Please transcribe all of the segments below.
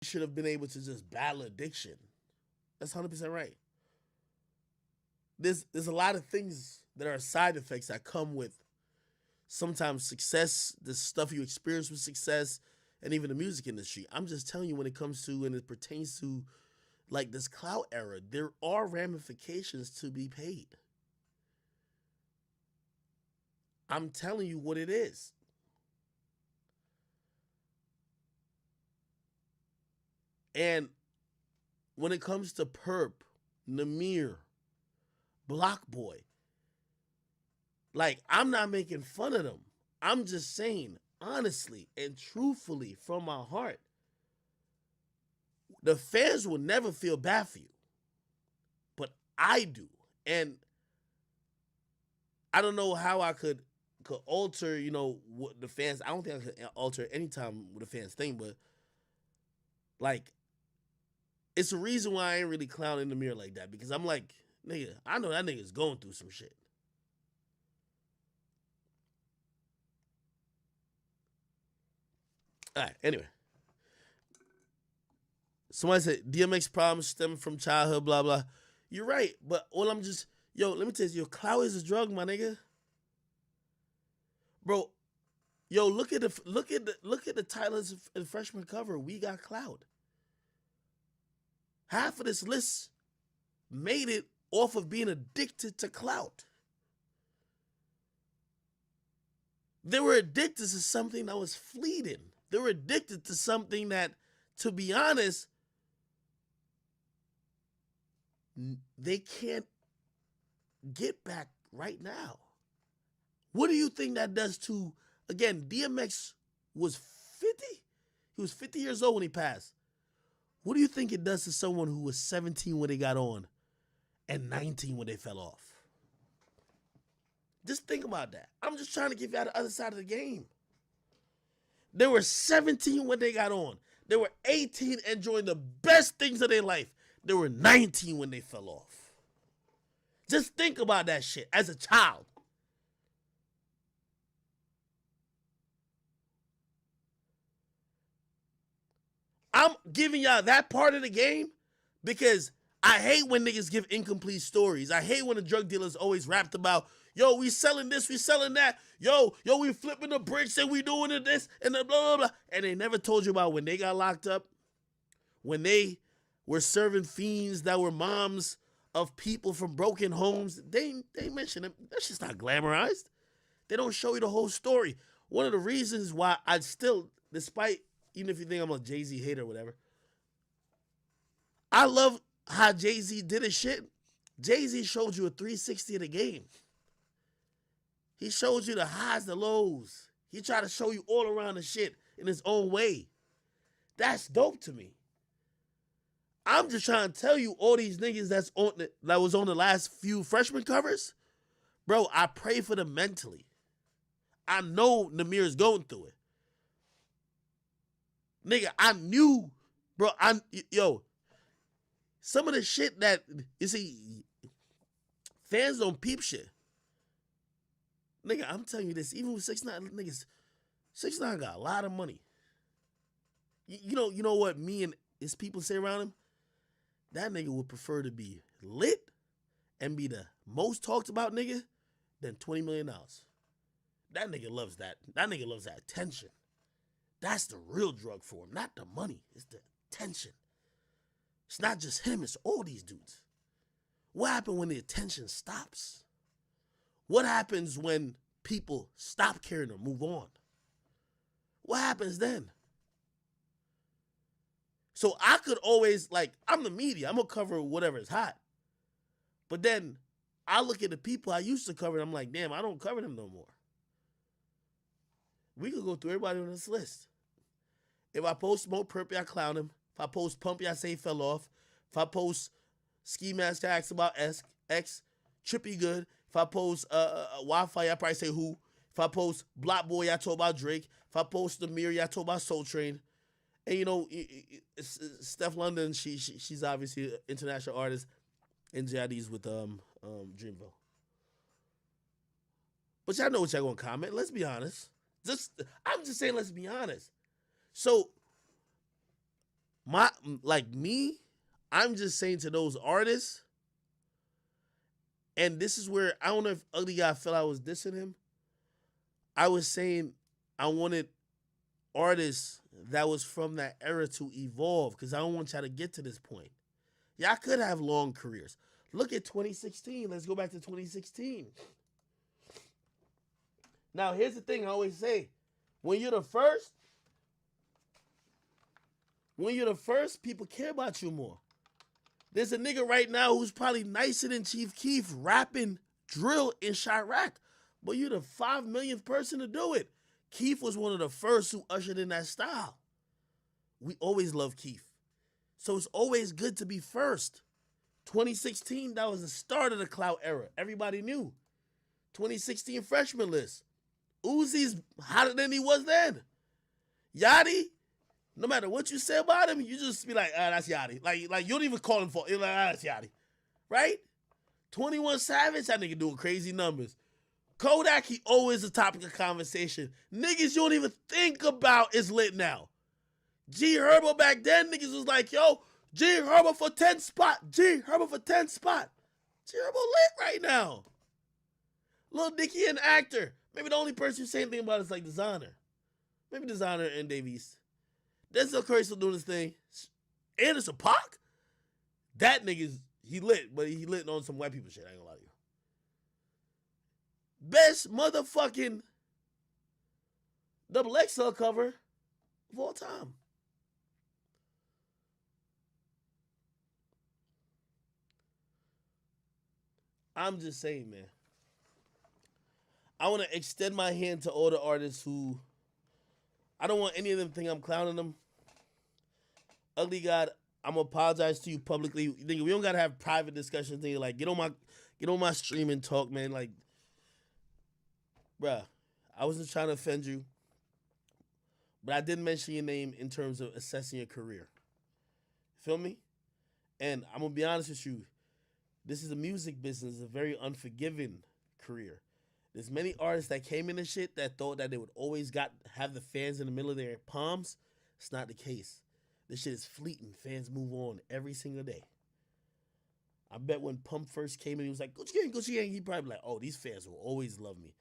should have been able to just battle addiction. That's 100% right. There's a lot of things that are side effects that come with sometimes success, the stuff you experience with success, and even the music industry. I'm just telling you when it comes to and it pertains to like this clout era, there are ramifications to be paid. I'm telling you what it is. And when it comes to Perp, Namir, Block Boy, like I'm not making fun of them. I'm just saying honestly and truthfully from my heart, the fans will never feel bad for you, but I do. And I don't know how I could alter, what the fans. I don't think I could alter any time with the fans thing, but like it's a reason why I ain't really clowning the mirror like that because I'm like, nigga, I know that nigga's going through some shit. All right. Anyway, somebody said DMX problems stem from childhood, blah blah. You're right, but all I'm just let me tell you, your clout is a drug, my nigga, bro. Yo, look at the titles in freshman cover. We got clout. Half of this list made it off of being addicted to clout. They were addicted to something that was fleeting. They were addicted to something that, to be honest, they can't get back right now. What do you think that does to, again, DMX was 50? He was 50 years old when he passed. What do you think it does to someone who was 17 when they got on and 19 when they fell off? Just think about that. I'm just trying to give you the other side of the game. They were 17 when they got on. They were 18 enjoying the best things of their life. They were 19 when they fell off. Just think about that shit as a child. I'm giving y'all that part of the game because I hate when niggas give incomplete stories. I hate when the drug dealers always rapped about, yo, we selling this, we selling that. Yo, we flipping the bricks and we doing this and the blah, blah, blah. And they never told you about when they got locked up, when they were serving fiends that were moms of people from broken homes. They mention it. That's just not glamorized. They don't show you the whole story. One of the reasons why I still, despite, even if you think I'm a Jay-Z hater or whatever, I love how Jay-Z did his shit. Jay-Z showed you a 360 of the game. He showed you the highs, the lows. He tried to show you all around the shit in his own way. That's dope to me. I'm just trying to tell you, all these niggas that was on the last few freshman covers, bro, I pray for them mentally. I know Namir's going through it. Nigga, I knew, bro, some of the shit that, you see, fans don't peep shit. Nigga, I'm telling you this, even with 6ix9ine, niggas, 6ix9ine got a lot of money. You know what me and his people say around him? That nigga would prefer to be lit and be the most talked about nigga than $20 million. That nigga loves that. That nigga loves that attention. That's the real drug for him, not the money. It's the attention. It's not just him, it's all these dudes. What happens when the attention stops? What happens when people stop caring or move on? What happens then? So I could always, I'm the media. I'm going to cover whatever is hot. But then I look at the people I used to cover and I'm like, damn, I don't cover them no more. We could go through everybody on this list. If I post Smoke Perpy, I clown him. If I post Pumpy, I say he fell off. If I post Ski Mask Tax about X, Trippy Good. If I post Wi-Fi, I probably say who. If I post Block Boy, I talk about Drake. If I post The Mirror, I talk about Soul Train. And Steph London, she's obviously an international artist, and JID's with Dreamville. But y'all know what y'all gonna comment. Let's be honest. I'm just saying, let's be honest. So My like me, I'm just saying to those artists, and this is where I don't know if Ugly Guy felt I was dissing him. I was saying I wanted artists that was from that era to evolve because I don't want y'all to get to this point. Y'all could have long careers. Look at 2016. Let's go back to 2016. Now, here's the thing I always say. When you're the first, people care about you more. There's a nigga right now who's probably nicer than Chief Keef rapping drill in Chirac. But you're the 5 millionth person to do it. Keef was one of the first who ushered in that style. We always love Keef. So it's always good to be first. 2016, that was the start of the clout era. Everybody knew. 2016 freshman list. Uzi's hotter than he was then. Yachty, no matter what you say about him, you just be like, that's Yachty. Like you don't even call him for it. You're like, that's Yachty. Right? 21 Savage, that nigga doing crazy numbers. Kodak, he always a topic of conversation. Niggas you don't even think about is lit now. G Herbo back then, niggas was like, yo, G Herbo for 10 spot. G Herbo for 10 spot. G Herbo lit right now. Lil Dicky an actor. Maybe the only person you say anything about is like Designer. Maybe Designer and Davies. Denzel Curry still doing his thing. Anderson Paak? That nigga's, he lit, but he lit on some white people shit. I ain't gonna lie to you. Best motherfucking double XL cover of all time. I'm just saying, man. I want to extend my hand to all the artists who, I don't want any of them think I'm clowning them. Ugly God, I'm gonna apologize to you publicly. Nigga, we don't gotta have private discussions. Nigga, like get on my stream and talk, man. Like, bruh, I wasn't trying to offend you, but I did mention your name in terms of assessing your career. Feel me? And I'm gonna be honest with you. This is a music business, a very unforgiving career. There's many artists that came in and shit that thought that they would always have the fans in the middle of their palms. It's not the case. This shit is fleeting. Fans move on every single day. I bet when Pump first came in, he was like, Gucci Gang, Gucci Gang. He probably like, oh, these fans will always love me.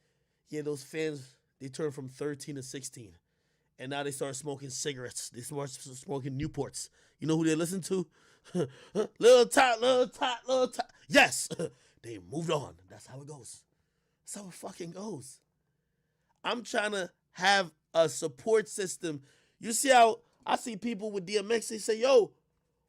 Yeah, those fans, they turned from 13 to 16. And now they start smoking cigarettes. They start smoking Newports. You know who they listen to? Lil Tot, Lil Tot, Lil Tot. Yes! They moved on. That's how it goes. That's how it fucking goes. I'm trying to have a support system. You see how I see people with DMX, they say, yo,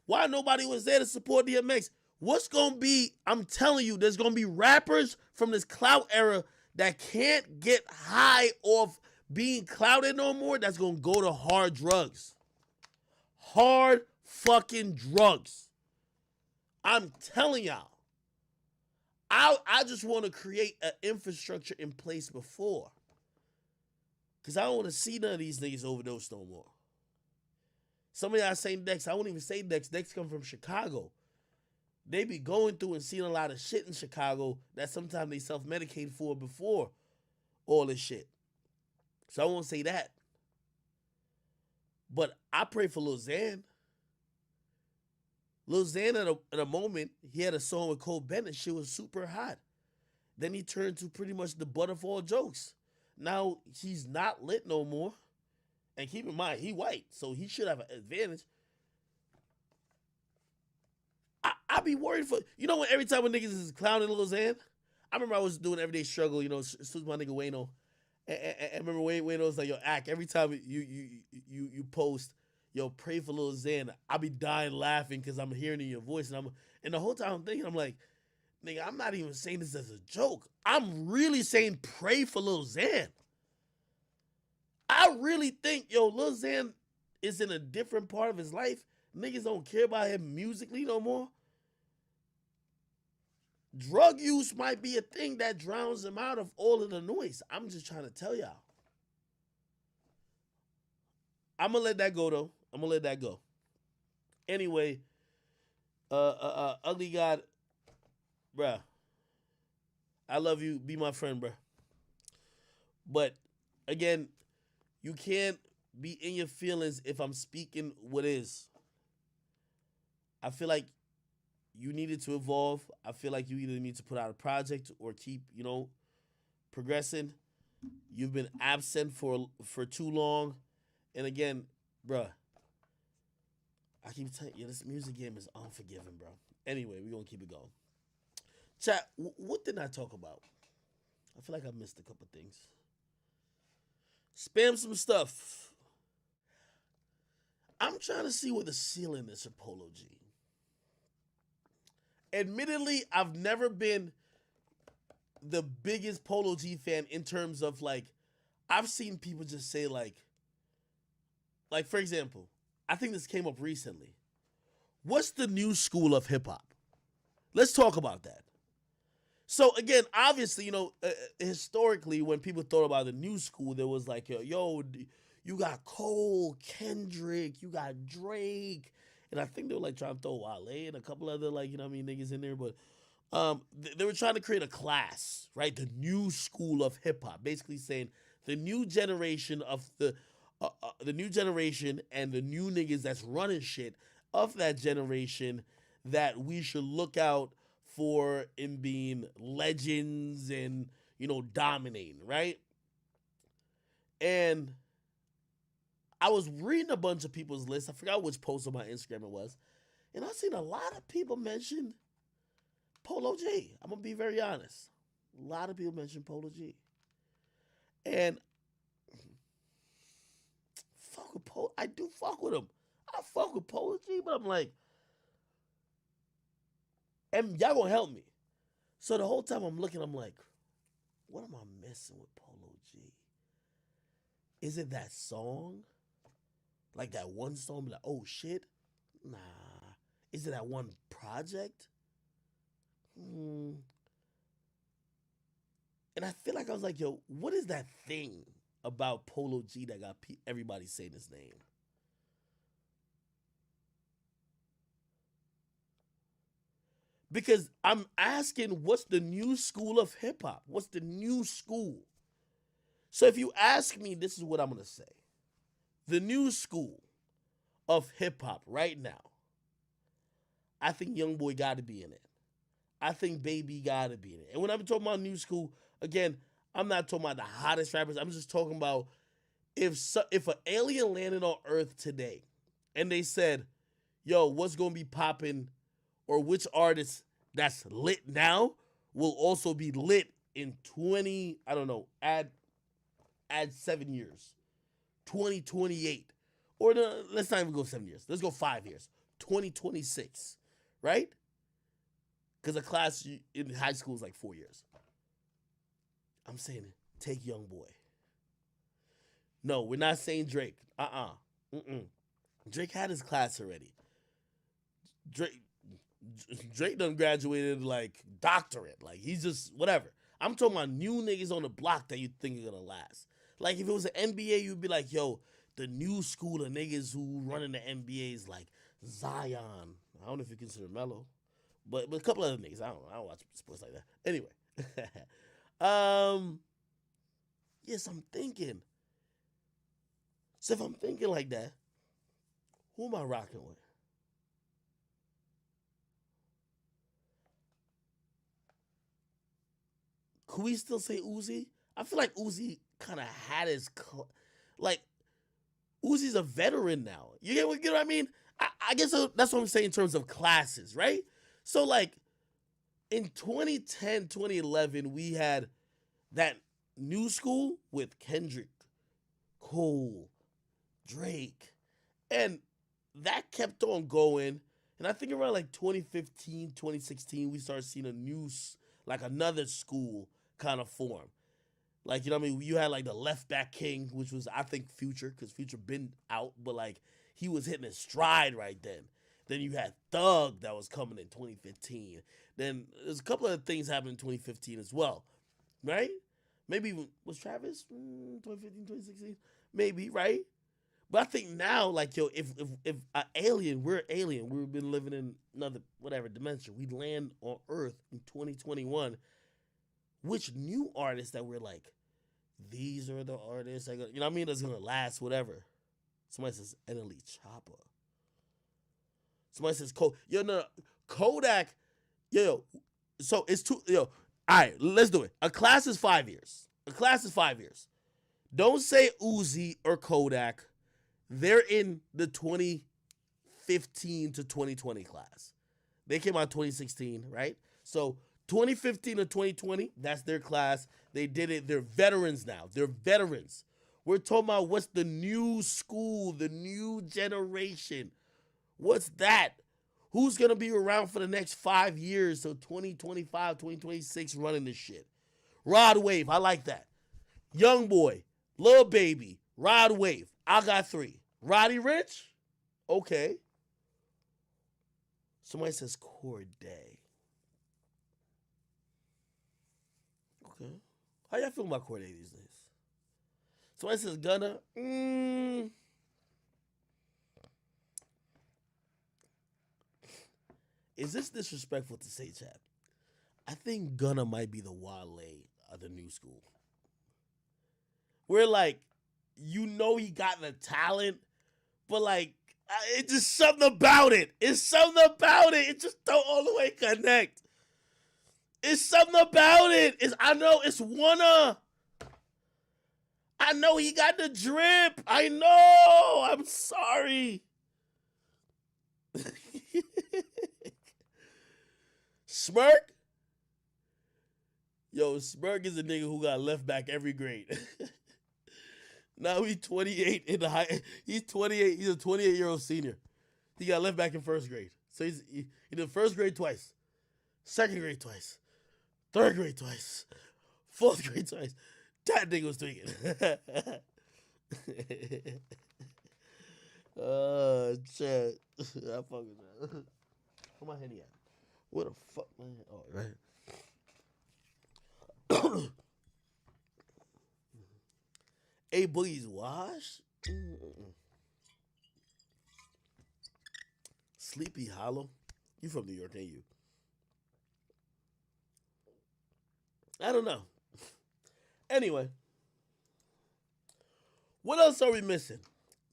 why nobody was there to support DMX? What's going to be, I'm telling you, there's going to be rappers from this clout era that can't get high off being clouded no more. That's going to go to hard drugs. Hard fucking drugs. I'm telling y'all. I just want to create an infrastructure in place before. Because I don't want to see none of these niggas overdose no more. Some of y'all say Dex. I won't even say Dex. Dex come from Chicago. They be going through and seeing a lot of shit in Chicago that sometimes they self-medicate for before all this shit. So I won't say that. But I pray for Lil Xan. Lil Xan at a moment, he had a song with Cole Bennett. Shit was super hot. Then he turned to pretty much the butt of all jokes. Now he's not lit no more. And keep in mind, he white, so he should have an advantage. I be worried for, you know, when every time when niggas is clowning Lil Xan, I remember I was doing Everyday Struggle, you know, as soon as my nigga Wayno. And remember Wayno was like, yo, Ack, every time you post, yo, pray for Lil Xan, I be dying laughing because I'm hearing in your voice. And the whole time I'm thinking, I'm like, nigga, I'm not even saying this as a joke. I'm really saying pray for Lil Xan. I really think, yo, Lil Xan is in a different part of his life. Niggas don't care about him musically no more. Drug use might be a thing that drowns him out of all of the noise. I'm just trying to tell y'all. I'm going to let that go, though. I'm going to let that go. Anyway, Ugly God, bruh, I love you. Be my friend, bruh. But, again, you can't be in your feelings if I'm speaking what is. I feel like you needed to evolve. I feel like you either need to put out a project or keep, progressing. You've been absent for too long. And again, bruh, I keep telling you, this music game is unforgiving, bro. Anyway, we're gonna keep it going. Chat, what did I talk about? I feel like I missed a couple things. Spam some stuff. I'm trying to see what the ceiling is for Polo G. Admittedly, I've never been the biggest Polo G fan in terms of like, I've seen people just say like for example, I think this came up recently. What's the new school of hip hop? Let's talk about that. So again, obviously, historically, when people thought about the new school, there was like, yo, you got Cole, Kendrick, you got Drake, and I think they were like trying to throw Wale and a couple other like niggas in there, but they were trying to create a class, right? The new school of hip hop, basically saying the new generation of the new generation and the new niggas that's running shit of that generation that we should look out for in being legends and dominating, right? And I was reading a bunch of people's lists. I forgot which post on my Instagram it was, and I seen a lot of people mention Polo G. I'm gonna be very honest. A lot of people mention Polo G, and fuck with Polo. I do fuck with him. I fuck with Polo G, but I'm like, and y'all gonna help me. So the whole time I'm looking, I'm like, what am I missing with Polo G? Is it that song? Like that one song, be like, oh shit? Nah. Is it that one project? And I feel like I was like, yo, what is that thing about Polo G that got everybody saying his name? Because I'm asking, what's the new school of hip hop? What's the new school? So if you ask me, this is what I'm going to say. The new school of hip hop right now, I think Youngboy got to be in it. I think Baby got to be in it. And when I'm talking about new school, again, I'm not talking about the hottest rappers. I'm just talking about if an alien landed on Earth today and they said, yo, what's going to be popping, or which artist that's lit now will also be lit in 20, I don't know, add 7 years, 2028. Or let's not even go 7 years. Let's go 5 years, 2026, right? Because a class in high school is like 4 years. I'm saying take Youngboy. No, we're not saying Drake. Drake had his class already. Drake done graduated like doctorate. Like he's just whatever. I'm talking about new niggas on the block that you think are gonna last. Like if it was an NBA, you'd be like, yo, the new school of niggas who running the NBA is like Zion. I don't know if you consider Melo, but a couple other niggas. I don't know. I don't watch sports like that. Anyway, yes, I'm thinking. So if I'm thinking like that, who am I rocking with? Could we still say Uzi? I feel like Uzi kind of had his like Uzi's a veteran now. You get what I mean? I guess that's what I'm saying in terms of classes, right? So like in 2010, 2011, we had that new school with Kendrick, Cole, Drake, and that kept on going. And I think around like 2015, 2016, we started seeing like another school kind of form. Like, you know what I mean? You had like the left back king, which was, I think, Future, because Future been out, but like he was hitting his stride right then. Then you had Thug that was coming in 2015. Then there's a couple of things happening in 2015 as well, right? Maybe even, was Travis 2015, 2016? Maybe, right? But I think now, like, yo, if we're an alien, we've been living in another, whatever, dimension. We land on Earth in 2021. Which new artists that we're like, these are the artists that, you know what I mean, that's going to last, whatever. Somebody says NLE Chopper. Somebody says Kodak. Yo, no, Kodak. Yo, so it's two. Yo, all right, let's do it. A class is 5 years. A class is 5 years. Don't say Uzi or Kodak. They're in the 2015 to 2020 class. They came out 2016, right? So 2015 to 2020, that's their class. They did it. They're veterans now. They're veterans. We're talking about what's the new school, the new generation. What's that? Who's going to be around for the next 5 years? So 2025, 2026 running this shit. Rod Wave, I like that. Young Boy, Lil Baby, Rod Wave. I got 3. Roddy Ricch? Okay. Somebody says Corday. Okay. How y'all feel about Corday these days? Somebody says Gunna. Is this disrespectful to say, chat? I think Gunna might be the Wale of the new school. Where, like, you know he got the talent, but, like, it's just something about it. It's something about it. It just don't all the way connect. It's something about it. I know it's Wanna. I know he got the drip. I know. I'm sorry. Smirk? Yo, Smirk is a nigga who got left back every grade. Now he's 28 in the high. He's 28. He's a 28-year-old senior. He got left back in first grade. So he did first grade twice, second grade twice, third grade twice, fourth grade twice. That nigga was tweaking. Oh, shit. I fucking. Where my Henny at? Where the fuck, man? Oh, right. A Boogie's Wash? Sleepy Hollow? You from New York, ain't you? I don't know. Anyway. What else are we missing?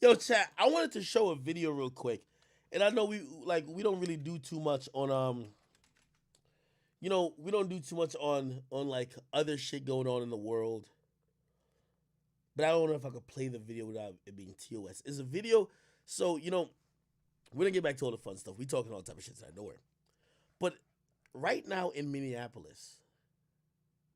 Yo, chat, I wanted to show a video real quick. And I know we don't really do too much on we don't do too much on like other shit going on in the world. But I don't know if I could play the video without it being TOS. It's a video, so, we're going to get back to all the fun stuff. We talking all type of shit tonight, don't worry. But right now in Minneapolis,